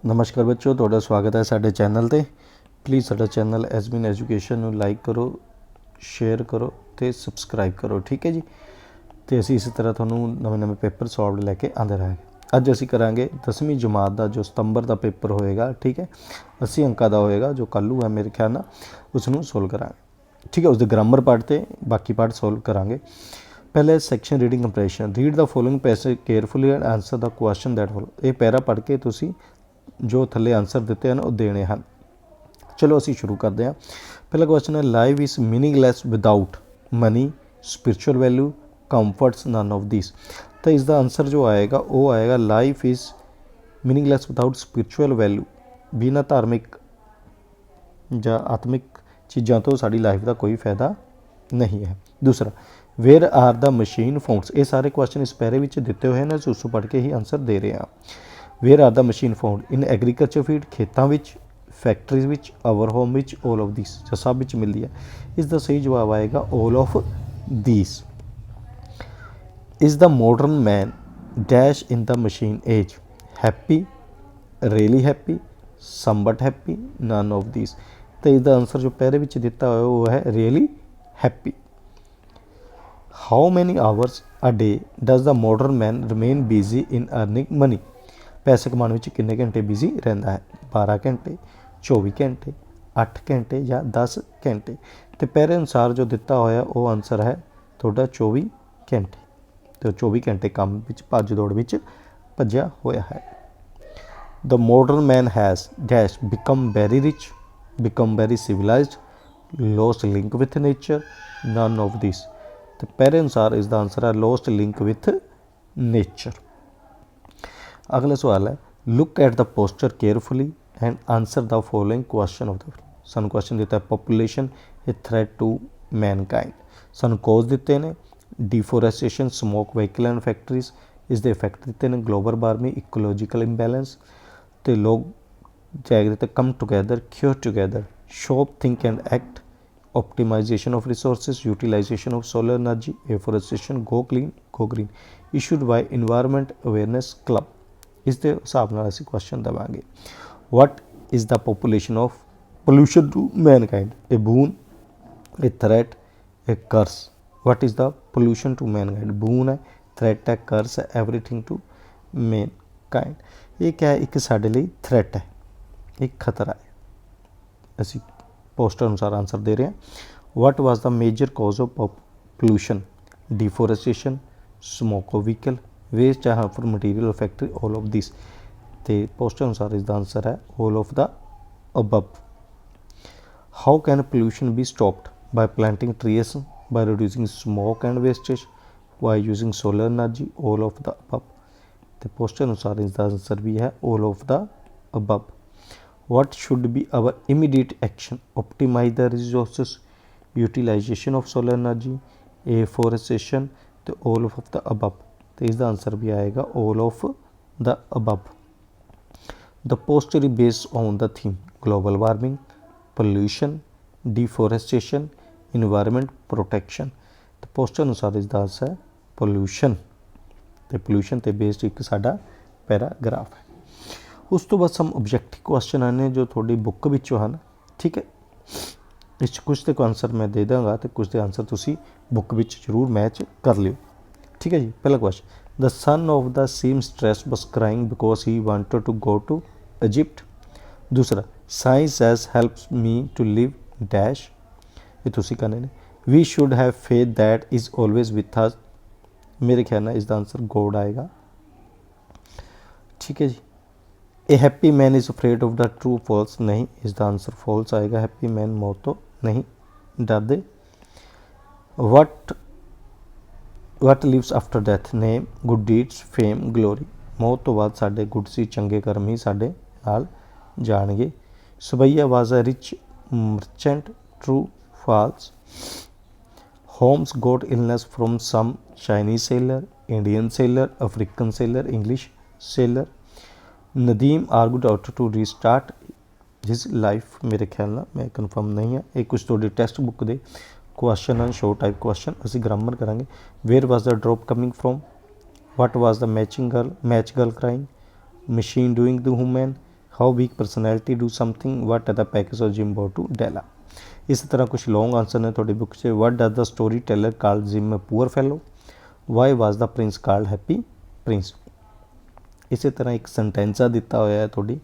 ਨਮਸਕਾਰ ਬੱਚੋ, ਤੁਹਾਡਾ ਸਵਾਗਤ ਹੈ ਸਾਡੇ ਚੈਨਲ 'ਤੇ। ਪਲੀਜ਼ ਸਾਡਾ ਚੈਨਲ ਐਸਬੀਨ ਐਜੂਕੇਸ਼ਨ ਨੂੰ ਲਾਈਕ ਕਰੋ, ਸ਼ੇਅਰ ਕਰੋ ਅਤੇ ਸਬਸਕ੍ਰਾਈਬ ਕਰੋ, ਠੀਕ ਹੈ ਜੀ। ਅਤੇ ਅਸੀਂ ਇਸੇ ਤਰ੍ਹਾਂ ਤੁਹਾਨੂੰ ਨਵੇਂ ਪੇਪਰ ਸੋਲਵਡ ਲੈ ਕੇ ਆਉਂਦੇ ਰਹਾਂਗੇ। ਅੱਜ ਅਸੀਂ ਕਰਾਂਗੇ 10ਵੀਂ ਜਮਾਤ ਦਾ ਜੋ ਸਤੰਬਰ ਦਾ ਪੇਪਰ ਹੋਏਗਾ, ਠੀਕ ਹੈ। 80 ਅੰਕਾਂ ਦਾ ਹੋਏਗਾ, ਜੋ ਕੱਲ੍ਹ ਹੈ ਮੇਰੇ ਖਿਆਲ ਨਾਲ, ਉਸ ਨੂੰ ਸੋਲਵ ਕਰਾਂਗੇ, ਠੀਕ ਹੈ। ਉਸਦੇ ਗ੍ਰਾਮਰ ਪਾਰਟ ਅਤੇ ਬਾਕੀ ਪਾਰਟ ਸੋਲਵ ਕਰਾਂਗੇ। ਪਹਿਲੇ section reading compression. Read the following passage carefully and answer the question that follow. ਇਹ ਪੈਰਾ ਪੜ੍ਹ ਕੇ ਤੁਸੀਂ ਜੋ ਥੱਲੇ ਆਂਸਰ ਦਿੱਤੇ ਹਨ ਉਹ ਦੇਣੇ ਹਨ। ਚਲੋ ਅਸੀਂ ਸ਼ੁਰੂ ਕਰਦੇ ਹਾਂ। ਪਹਿਲਾ ਕੁਐਸਚਨ ਹੈ, life is meaningless without money, spiritual value, comforts, none of this. ਤਾਂ ਇਸ ਦਾ ਆਂਸਰ ਜੋ ਆਏਗਾ ਉਹ ਆਏਗਾ life is meaningless without spiritual value. ਬਿਨਾਂ ਧਾਰਮਿਕ ਜਾਂ ਆਤਮਿਕ ਚੀਜ਼ਾਂ ਤੋਂ ਸਾਡੀ ਲਾਈਫ ਦਾ ਕੋਈ ਫਾਇਦਾ ਨਹੀਂ ਹੈ। ਦੂਸਰਾ, ਵੇਅਰ ਆਰ ਦਾ ਮਸ਼ੀਨ ਫਾਊਂਡਸ। ਇਹ ਸਾਰੇ ਕੁਐਸਚਨ ਇਸ ਪੈਰੇ ਵਿੱਚ ਦਿੱਤੇ ਹੋਏ ਨੇ, ਅਸੀਂ ਉਸ ਤੋਂ ਪੜ੍ਹ ਕੇ ਹੀ ਆਂਸਰ ਦੇ ਰਹੇ ਹਾਂ। Where are the machine found in agriculture field, ਖੇਤਾਂ ਵਿੱਚ, ਫੈਕਟਰੀਜ਼ ਵਿੱਚ, ਆਵਰ ਹੋਮ ਵਿੱਚ, ਆਲ ਆਫ ਦਿਸ, ਜਾਂ ਸਭ ਵਿੱਚ ਮਿਲਦੀ ਹੈ। ਇਸ ਦਾ ਸਹੀ ਜਵਾਬ ਆਏਗਾ ਆਲ of this. Is the modern man dash in the machine age, happy, really happy, ਸਮਵਟ happy, nun of this. ਤਾਂ ਇਸ ਦਾ ਆਂਸਰ ਜੋ ਪਹਿਲੇ ਵਿੱਚ ਦਿੱਤਾ ਹੋਇਆ ਉਹ ਹੈ really happy. How many hours a day does the modern man remain busy in earning money. ਪੈਸੇ ਕਮਾਉਣ ਵਿੱਚ ਕਿੰਨੇ ਘੰਟੇ ਬਿਜ਼ੀ ਰਹਿੰਦਾ ਹੈ? 12 ਘੰਟੇ, 24 ਘੰਟੇ, 8 ਘੰਟੇ ਜਾਂ 10 ਘੰਟੇ। ਅਤੇ ਪਹਿਲੇ ਅਨੁਸਾਰ ਜੋ ਦਿੱਤਾ ਹੋਇਆ ਉਹ ਆਨਸਰ ਹੈ ਤੁਹਾਡਾ 24 ਘੰਟੇ। ਅਤੇ 24 ਘੰਟੇ ਕੰਮ ਵਿੱਚ ਭੱਜ ਦੌੜ ਵਿੱਚ ਭੱਜਿਆ ਹੋਇਆ ਹੈ। The modern man has dash become very rich, become very civilised, lost link with nature, none of this. ਅਤੇ ਪਹਿਲੇ ਅਨੁਸਾਰ ਇਸ ਦਾ ਆਨਸਰ ਹੈ ਲੋਸਟ ਲਿੰਕ ਵਿਥ ਨੇਚਰ। ਅਗਲਾ ਸਵਾਲ ਹੈ, look at the posture carefully and answer the following question of the. ਸਾਨੂੰ ਕੁਐਸਚਨ ਦਿੱਤਾ ਹੈ, population a threat to mankind. ਸਾਨੂੰ ਕੋਜ਼ ਦਿੱਤੇ ਨੇ, deforestation, smoke vehicle and factories. ਇਸ ਦੇ ਇਫੈਕਟ ਦਿੱਤੇ ਨੇ, ਗਲੋਬਲ ਵਾਰਮਿੰਗ, ਇਕੋਲੋਜੀਕਲ ਇੰਬੈਲੈਂਸ। ਅਤੇ ਲੋਕ ਜੈਗ ਦਿੱਤੇ, come together, cure together, shop, think and act, optimization of resources, utilization of solar energy, afforestation, go clean, go green, issued by environment awareness club। ਇਸ ਦੇ ਹਿਸਾਬ ਨਾਲ ਅਸੀਂ ਕੁਐਸਚਨ ਦੇਵਾਂਗੇ। What is the population of pollution to mankind? A boon, a threat, a curse. What is the pollution to mankind? Boon ਹੈ, threat ਹੈ, curse ਹੈ, everything to Mankind. ਇਹ ਕਿਆ ਹੈ? ਇੱਕ ਸਾਡੇ ਲਈ ਥ੍ਰੈਟ ਹੈ, ਇੱਕ ਖਤਰਾ ਹੈ। ਅਸੀਂ ਪੋਸਟਰ ਅਨੁਸਾਰ ਆਂਸਰ ਦੇ ਰਹੇ ਹਾਂ। What was the major cause of pollution? Deforestation, smoke of vehicle, waste ਜਾਂ harmful material factory, all of this. ਅਤੇ ਪੋਸਟਰ ਅਨੁਸਾਰ ਇਸ ਦਾ ਆਂਸਰ ਹੈ all of the above. How can pollution be stopped? By planting trees, by reducing smoke and wastage, by using solar energy, all of the above. ਅਤੇ poster ਅਨੁਸਾਰ ਇਸ ਦਾ answer ਵੀ ਹੈ all of the above. What should be our immediate action? Optimize the resources, utilization of solar energy, afforestation, ਤੇ all of the above। ਤੇ ਇਸ ਦਾ ਆਂਸਰ ਵੀ ਆਏਗਾ all of the above। The poster is based on the theme global warming, pollution, deforestation, environment protection। ਤੇ poster ਅਨੁਸਾਰ ਇਸ ਦਾ answer ਹੈ pollution। ਤੇ pollution ਤੇ ਬੇਸਡ ਇੱਕ ਸਾਡਾ ਪੈਰਾਗ੍ਰਾਫ ਹੈ। ਉਸ ਤੋਂ ਬਾਅਦ ਸਮ ਓਬਜੈਕਟਿਵ ਕੁਐਸਚਨ ਆਨੇ ਜੋ ਤੁਹਾਡੀ ਬੁੱਕ ਵਿੱਚੋਂ ਹਨ, ਠੀਕ ਹੈ। ਇਸ 'ਚ ਕੁਛ ਦੇ ਆਂਸਰ ਮੈਂ ਦੇ ਦਾਂਗਾ ਅਤੇ ਕੁਛ ਦੇ ਆਂਸਰ ਤੁਸੀਂ ਬੁੱਕ ਵਿੱਚ ਜ਼ਰੂਰ ਮੈਚ ਕਰ ਲਿਓ, ਠੀਕ ਹੈ ਜੀ। ਪਹਿਲਾ question, the son of the seamstress was crying because he wanted to go to Egypt. ਦੂਸਰਾ, science has helps me to live dash. ਇਹ ਤੁਸੀਂ ਕਰਨੇ ਨੇ। We should have faith that is always with us. ਮੇਰੇ ਖਿਆਲ ਨਾਲ ਇਸ ਦਾ ਆਂਸਰ ਗੋਡ ਆਏਗਾ, ਠੀਕ ਹੈ ਜੀ। A happy man is afraid of the true false, नहीं, इसका आंसर फॉल्स आएगा। हैप्पी मैन मौत तो नहीं डरते। What lives after death? Name, good deeds, fame, glory. मौत तो बाद साढ़े गुड सी चंगे कर्म ही साढ़े नाल जाणगे। Subbaiah was a rich merchant, true, false. Holmes got illness from some Chinese sailor, Indian sailor, African sailor, English sailor. Nadeem argued out to restart his life. मेरे ख्याल ਨਾਲ मैं कन्फर्म नहीं है। ਇਹ ਕੁਛ ਤੁਹਾਡੀ ਟੈਕਸਟ ਬੁੱਕ ਦੇ ਕੁਐਸਚਨ ਹਨ, ਸ਼ੋਰਟ ਟਾਈਪ ਕੁਐਸਚਨ। ਅਸੀਂ ਗ੍ਰਾਮਰ ਕਰਾਂਗੇ। Where was the drop coming from? What was the match girl crying? Machine doing the woman? How weak personality do something, what the package of Jim to Della. इस तरह कुछ long answer ने थोड़ी book से। What does the story teller called Jim poor fellow, why was the prince called happy prince. इस तरह एक सेंटेंसा दिता होया है थोड़ी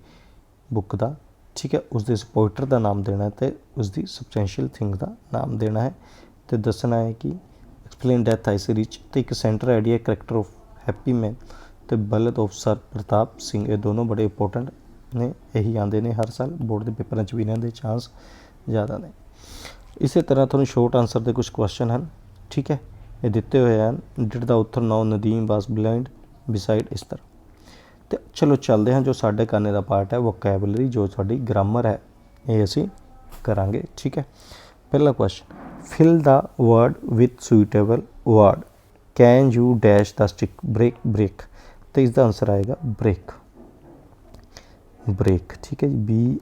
बुक का, ठीक है, उसके पोइटर का नाम देना है तो उसकी सबसटेंशियल थिंग का नाम देना है तो दसना है कि एक्सप्लेन डेथ आइस रिच। तो एक centre idea character of happy man तो बलद ऑफ सर प्रताप सिंह, ये दोनों बड़े इंपोर्टेंट ने, यही आते हैं हर साल बोर्ड के पेपर भी इन्हों के चांस ज़्यादा ने। इस तरह थोड़ा शॉर्ट आंसर के कुछ क्वेश्चन हैं, ठीक है, ये दिते हुए हैं। Did the author now Nadeem was blind beside इस तरह। तो चलो चलते हैं जो साढ़े करने का पार्ट है वोकैबुलरी, जो साड़ी ग्रामर है ये असी करांगे, ठीक है। पहला question, fill the word with suitable word, can you dash the stick, break break, तो इसका आंसर आएगा ब्रेक ब्रेक, ठीक है जी,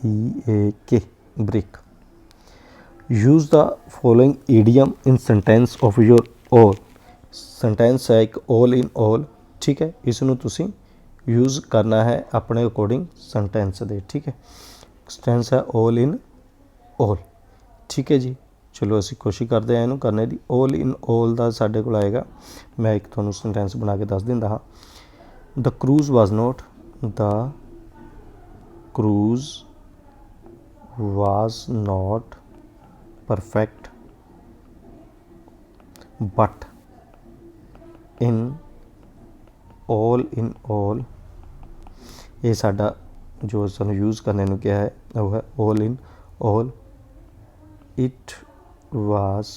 BREAK break. Use the following idiom in sentence of your all, sentence है एक ऑल इन ऑल, ठीक है, इसनों तुसी यूज़ करना है अपने अकॉर्डिंग सेंटेंस दे, ठीक है। सेंटेंस है ऑल इन ऑल, ठीक है जी। चलो असी कोशिश करते हैं इनू करने की। ऑल इन ऑल का साढ़े को आएगा, मैं एक थोड़ा सेंटेंस बना के दस दिंदा हाँ। The cruise was not, the cruise was not perfect but in all, ये साडा जो सानू यूज़ करने को क्या है वो है all in all, it was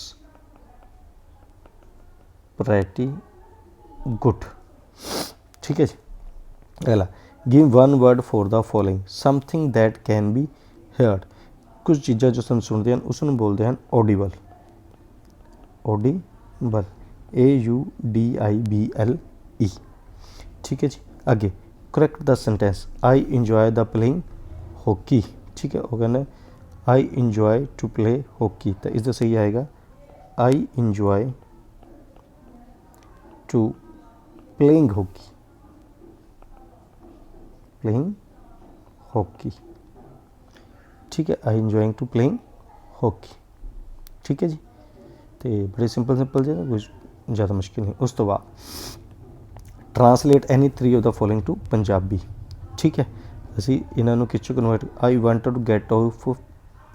pretty good, ठीक है जी। अगला, give one word for the following, something that can be heard, कुछ चीज़ा जो सन सुनते हैं उसनों बोलते हैं ऑडिबल, ऑडिबल AUDIBLE, ठीक है जी। आगे, correct the sentence, I enjoy the playing hockey, ठीक है, वो कहना I enjoy to play hockey, तो इसका सही आएगा I enjoy to playing hockey, playing hockey, ठीक है, I enjoying to playing hockey, ठीक है जी। तो बड़े सिंपल सिंपल जे कुछ ज़्यादा मुश्किल नहीं। उस तो बाद translate any 3 of the following to Punjabi, ठीक है, असी इन्हों किस convert, I wanted to get off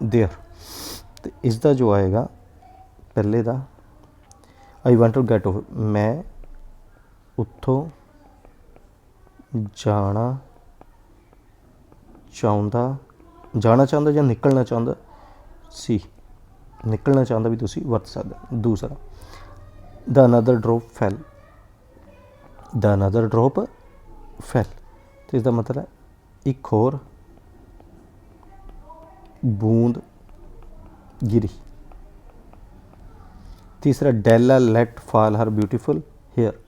there, तो इसका जो आएगा पहले का I want to get off, मैं उत्थों जाना चाहता या निकलना चाहता सी, निकलना चाहता भी तुसी वरत सकते। दूसरा, द अनदर ड्रॉप फैल, द अनदर ड्रॉप फैल, तो इसका मतलब है एक होर बूंद गिरी। तीसरा, डेला लेट फॉल हर ब्यूटीफुल हेयर,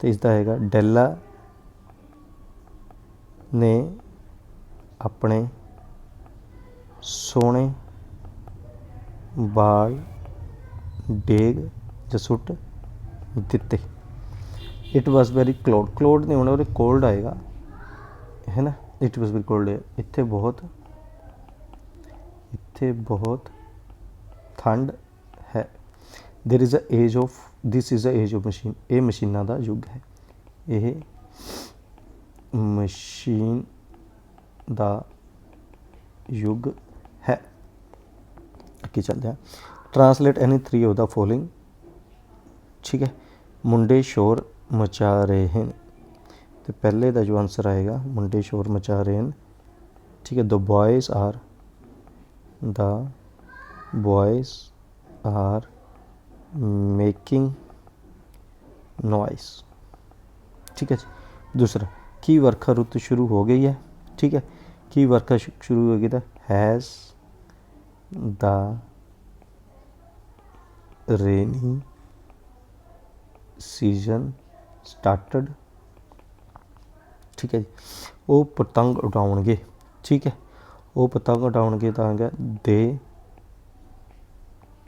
तो इसका है डेला ने अपने सोने बाल डेग ज सुट दिते। इट वॉज वेरी क्लोड, क्लोड नहीं होना और कोल्ड आएगा है ना, इट वॉज वेरी कोल्ड, इत्थे बहुत ठंड है। There is a age of, this is a age of machine, ये मशीनों का युग है, ये मशीन का युग है। अगे चलते हैं, translate any 3 of the following, ठीक है, मुंडे शोर मचा रहे हैं, तो पहले का जो आंसर आएगा मुंडे शोर मचा रहे हैं, ठीक है, the boys are making noise, ठीक है जी। दूसरा, की वर्षा रुत शुरू हो गई है, ठीक है, की वर्षा शुरू हो गई था, has the rainy season started, ठीक है जी। वो पतंग उड़ाउणगे, ठीक है, वो पतंग उड़ाउणगे तो आएगा they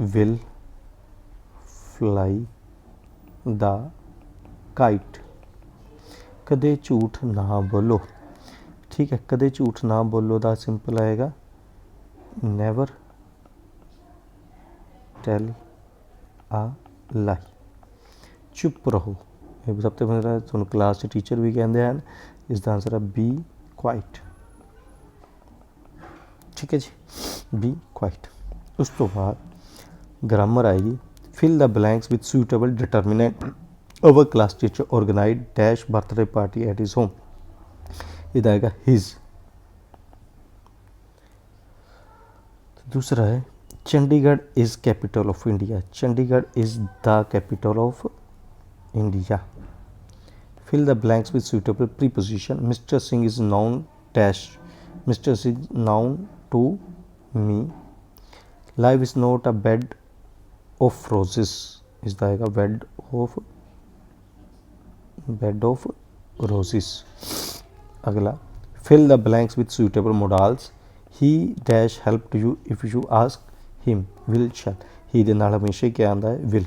will fly the kite, कदे झूठ ना बोलो, ठीक है। कदे झूठ ना बोलो दा सिंपल आएगा नैवर टेल आ लाई। चुप रहो, ये सब तो पहले तुहानूं क्लास टीचर भी कहते हैं। इसका आंसर है बी क्वाइट। ठीक है जी, बी क्वाइट। उस तो बाद ग्रामर आएगी fill the blanks with suitable determinant. Our class teacher organise dash birthday party at his home. इधर आएगा हिज। दूसरा है Chandigarh is capital of India. Chandigarh is the capital of India. Fill the blanks with suitable preposition. Mister Singh is known dash. Mister Singh known to me. Life is not a bed of roses. इसका आएगा bed of roses. अगला fill the blanks with suitable modals. He dash help to you if you ask him. Will shall. He दे नाल हमेशा ही क्या आंदा है विल।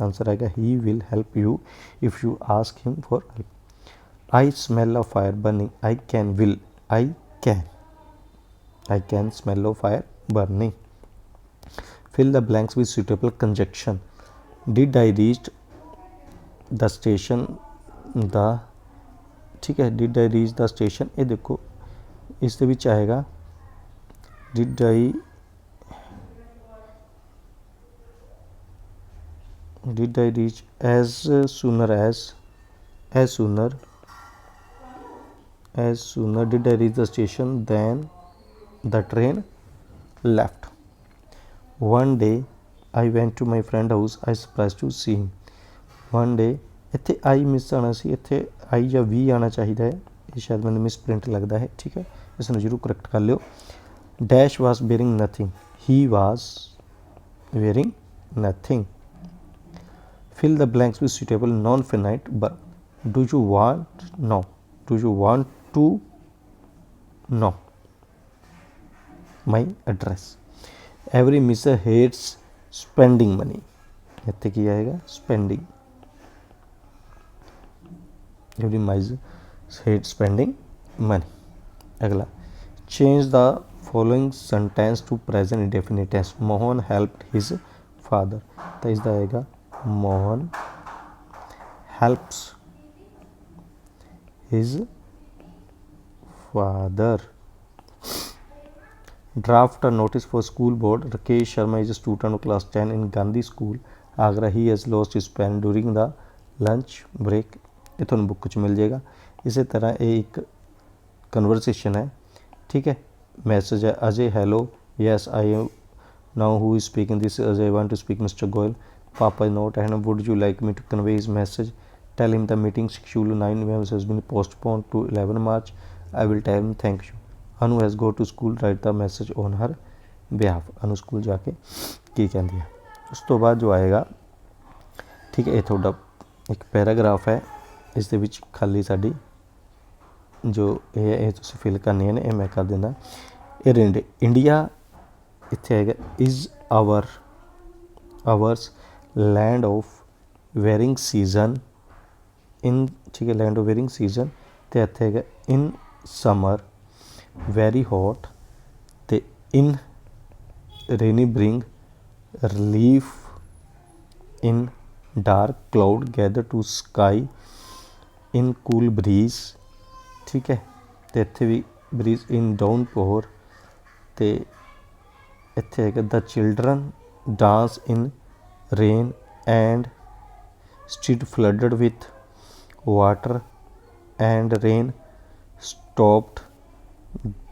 आंसर आएगा he will help you if you ask him for help. I smell of fire burning. I can will. I can smell of fire burning. Fill the blanks with suitable conjunction. Did I reach the station the. ठीक है, did I reach the station. ये देखो इस दे विच आएगा did I reach as sooner did I reach the station than the train left. One day I went to my friend house I surprise to see him. One day इत्थे I miss आना सी, इत्थे आई या we आना चाहिए है, ये शायद मैंने मिस प्रिंट लगता है। ठीक है, इसमें जरूर करैक्ट कर लियो। Dash was wearing nothing. He was wearing nothing. Fill the blanks with suitable non-finite verb. Do you want? No. Do you want to know my address? Every miser hates spending money. इत्थे की आएगा spending. Every miser hates spending money. अगला change the following sentence to present indefinite tense. Mohan helped his father. तो इसका आएगा Mohan helps his father. Draft a notice for school board. Rakesh Sharma is a student of class 10 in Gandhi School, Agra. He has lost his pen during the lunch break. ये तुहानूं book च मिल जाएगा। इसी तरह ये एक conversation है। ठीक है, मैसेज है Ajay hello yes I know who is speaking this Ajay want to speak mister Goyal. Papa note and would you like me to convey his message? Tell him the meeting schedule 9 has been postponed to 11 March. I will tell him thank you. Anu has go to school. Write the message on her behalf. Anu school जाके की कहती है। उस तो बाद जो आएगा, ठीक है, ये थोड़ा एक पैराग्राफ है, इस दे विच खाली साडी जो ये तुसीं फिल करनी है, ये मैं कर देना। इंडिया इत्थे आएगा is ours land of wearing season in. ठीक है, लैंड ऑफ वेयरिंग सीजन तो इत्थे है इन समर वेरी हॉट तो in rainy bring relief in dark cloud gather to sky in cool breeze. ठीक है, तो इत्थे भी ब्रीज इन डाउन पोर तो इत्थे है the children dance in rain and street flooded with water and rain stopped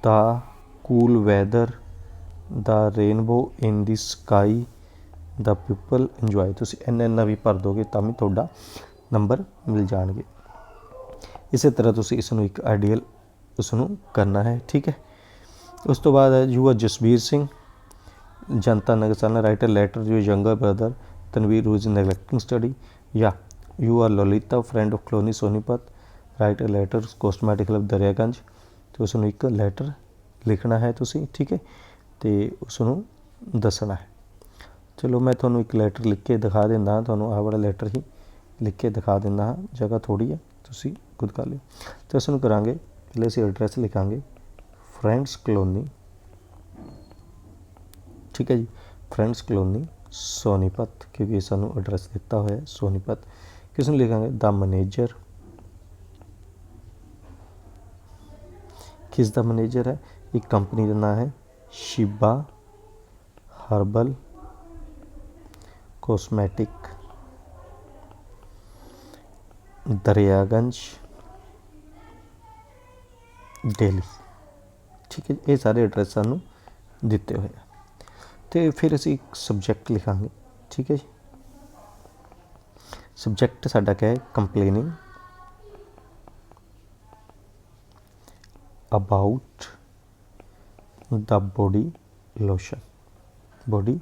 the cool weather the rainbow in the sky the people enjoy. तुसीं इन्ना भी भर दोगे तो भी तुहाडा नंबर मिल जाएंगे। इस तरह तुसीं इसनूं एक आइडियल उसनूं करना है। ठीक है, उस तो बाद है यू आर जसबीर सिंह जनता नगरसाना write a letter your younger brother Tanveer who is neglecting study. या you are Lalita friend of colony Sonipat write letter cosmetic club Daryaganj. तो उसनूं एक लैटर लिखना है तुसीं। ठीक है, तो उसनूं दसना है। चलो मैं तुहानूं एक लैटर लिख के दिखा दिंदा हाँ, तुहानूं आह वाला लैटर ही लिख के दिखा दिंदा हाँ, जगह थोड़ी है, तुसीं खुद कर लिओ। तो उसनूं करांगे पहले ਅਸੀਂ एड्रैस लिखांगे फ्रेंड्स कॉलोनी, ठीक है जी, फ्रेंड्स कॉलोनी सोनीपत, क्योंकि सानू एड्रैस दिता हुआ है सोनीपत। किस नूं लिखांगे द मैनेजर, किस दा मैनेजर है, एक कंपनी का नाम है Shiba herbal cosmetic Daryaganj daily, ठीक है। ये सारे एड्रैस सानू दिते हुए हैं। तो फिर असी एक सबजैक्ट लिखांगे, ठीक है जी। सबजैक्ट साडा क्या है, complaining about the body lotion, body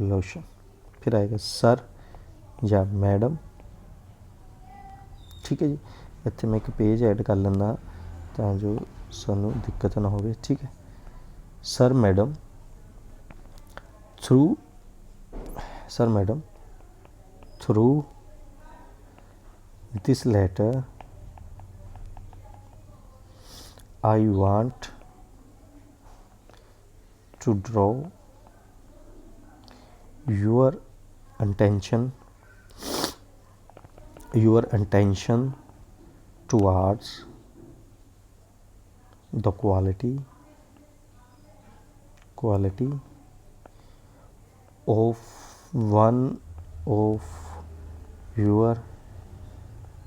lotion. फिर आएगा सर या मैडम, ठीक है जी। इत्थे मैं एक पेज ऐड कर लेंदा तां जो सानू दिक्कत ना होवे, ठीक है। Sir madam through, sir madam through this letter I want to draw your attention towards the quality of one of your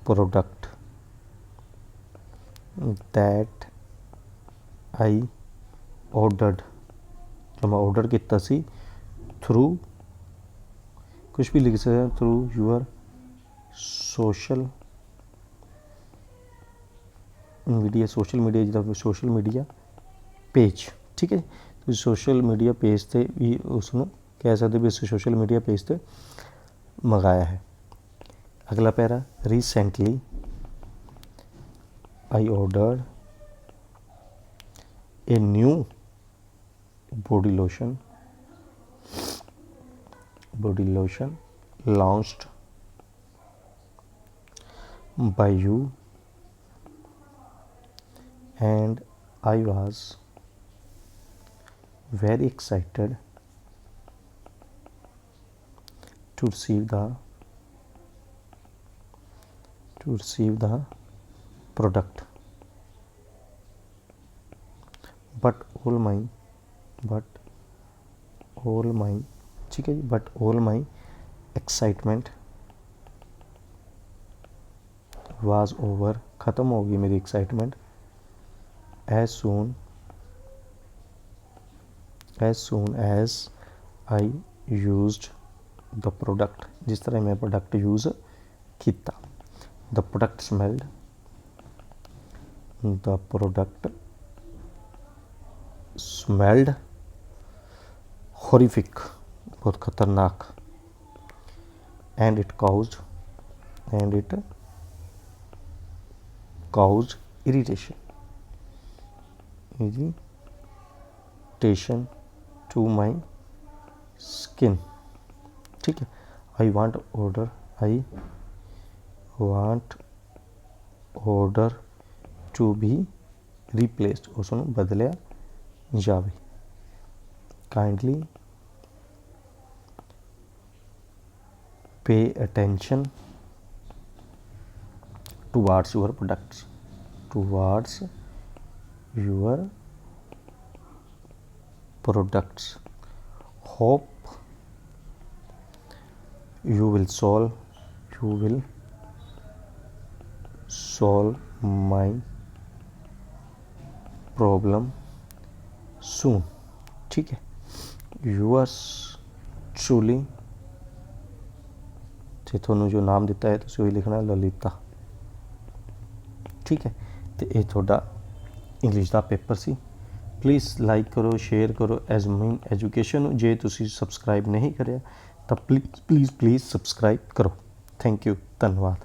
product that I ordered, जो मैं ऑर्डर किया सी, थ्रू कुछ भी लिख सकते हैं, through your social media, social media जिदा social media page, ठीक है। तो सोशल मीडिया पेज से भी उसनों कह सकते भी उस सोशल मीडिया पेज से मंगाया है। अगला para, recently I ordered a new body lotion launched by you and I was very excited to receive the product, but all my ठीक है जी, but all my excitement was over, ख़त्म हो गई मेरी excitement, as soon as I used the product, जिस तरह मैं प्रोडक्ट यूज़ किया। द प्रोडक्ट स्मैल्ड हॉरिफिक, बहुत खतरनाक, and it caused irritation to my skin, ठीक है। I want order to be replaced, उसनू बदलिया जावे। Kindly pay attention towards your products, hope you will solve my problem soon, ठीक है। yours truly, तो थोनों जो नाम दिता है तो वही लिखना ललिता, ठीक है। तो ये थोड़ा इंग्लिश का पेपर सी। प्लीज़ लाइक करो, शेयर करो एजमीन एजुकेशन। जे तुसी सबसक्राइब नहीं करें तो प्लीज़ सब्सक्राइब करो। थैंक यू, धन्यवाद।